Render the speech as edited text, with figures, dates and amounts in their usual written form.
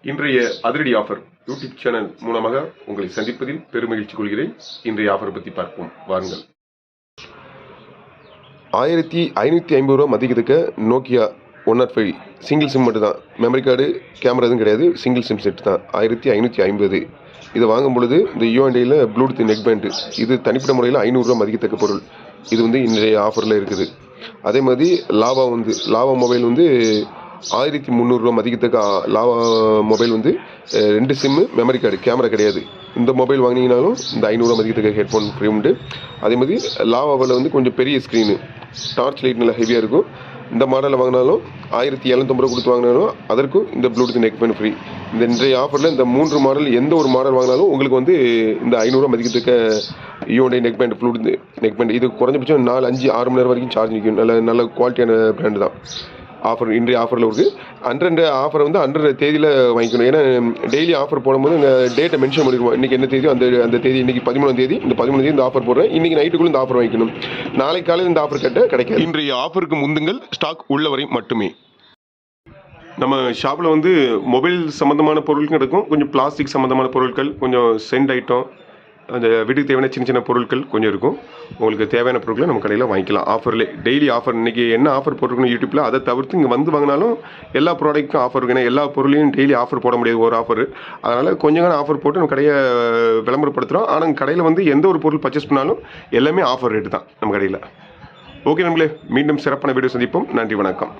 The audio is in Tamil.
இன்றைய அதிரடி ஆஃபர் யூடியூப் சேனல் மூலமாக உங்களை சந்திப்பதில் பெருமகிழ்ச்சி கொள்கிறேன். இன்றைய ஆஃபர் பற்றி பார்ப்போம் வாருங்கள். 1550 ரூபா மதிக்கிறதுக்கு நோக்கியா 105 சிங்கிள் சிம் மட்டும் தான், மெமரி கார்டு கேமரா எதுவும் கிடையாது, சிங்கிள் சிம் செட் தான். 1550. இதை வாங்கும் பொழுது இந்த யூஎன்டியில் ப்ளூடூத் நெக் பேண்டு, இது தனிப்பட்ட முறையில் 500 ரூபா மதிக்கத்தக்க பொருள். இது இன்றைய ஆஃபரில் இருக்குது. அதே மாதிரி லாவா மொபைல் 1300 ரூபா மதிக்கத்தக்க Lava mobile 2 SIM, memory card, camera கிடையாது. இந்த மொபைல் வாங்கினீங்கனாலும் இந்த 500 ரூபா மதிக்கத்தக்க ஹெட்ஃபோன் ஃப்ரீ உண்டு. அதே மாதிரி லாவாவில் கொஞ்சம் பெரிய ஸ்க்ரீனு, டார்ச் லைட் நல்லா ஹெவியாக இருக்கும். இந்த மாடலில் வாங்கினாலும் 1750 ரூபா கொடுத்து வாங்கினாலும் அதற்கும் இந்த ப்ளூடூத் நெக் பேண்ட் ஃப்ரீ. இந்த இன்றைய ஆஃபரில் இந்த 3 மாடல் எந்த ஒரு மாடல் வாங்கினாலும் உங்களுக்கு இந்த 500 ரூபா மதிக்கத்தக்க யூஎன்டி neck band, Bluetooth neck band. இது குறைஞ்சபட்சம் 4, 5, 6 மணி நேரம் வரைக்கும் சார்ஜ் நிற்கும். நல்ல குவாலிட்டியான பிராண்டு தான். ஆஃபர் இன்றைய ஆஃபரில் இருக்குது. அன்றன்ற ஆஃபர் அன்றன்ற தேதியில் வாங்கிக்கணும். ஏன்னா டெய்லி ஆஃபர் போடும்போது டேட்டை மென்ஷன் பண்ணிடுவோம். இன்றைக்கி என்ன தேதியோ அந்த தேதி, இன்றைக்கி 13ஆம் தேதி, இந்த 13ஆம் தேதி இந்த ஆஃபர் போடுறேன். இன்றைக்கி நைட்டுக்குள்ளே இந்த ஆஃபர் வாங்கிக்கணும். நாளைக்கு காலையில் இந்த ஆஃபர் கிடைக்காது. இன்றைய ஆஃபருக்கு முந்துங்கள், ஸ்டாக் உள்ளவரை மட்டுமே. நம்ம ஷாப்பில் மொபைல் சம்மந்தமான பொருட்கள் இருக்கும், கொஞ்சம் பிளாஸ்டிக் சம்மந்தமான பொருட்கள், கொஞ்சம் சென்ட் ஐட்டம், அந்த வீட்டுக்கு தேவையான சின்ன பொருட்கள் கொஞ்சம் இருக்கும். உங்களுக்கு தேவையான பொருட்களை நம்ம கடையில் வாங்கிக்கலாம். ஆஃபர்லேயே டெய்லி ஆஃபர், இன்றைக்கி என்ன ஆஃபர் போட்டிருக்கணும் யூடியூப்பில், அதை தவிர்த்து இங்கே வாங்கினாலும் எல்லா ப்ராடக்ட்டுக்கும் ஆஃபர் இருக்குது. ஏன்னா எல்லா பொருளையும் டெய்லி ஆஃபர் போட முடியாது, ஒரு ஆஃபர். அதனால் கொஞ்சம் ஆஃபர் போட்டு நம்ம கடையை விளம்பரப்படுத்துகிறோம். ஆனால் கடையில் எந்த ஒரு பொருள் பர்ச்சேஸ் பண்ணாலும் எல்லாமே ஆஃபர் ரேட்டு தான் நம்ம கடையில். ஓகே நண்பர்களே, மீண்டும் சிறப்பான வீடியோ சந்திப்போம். நன்றி, வணக்கம்.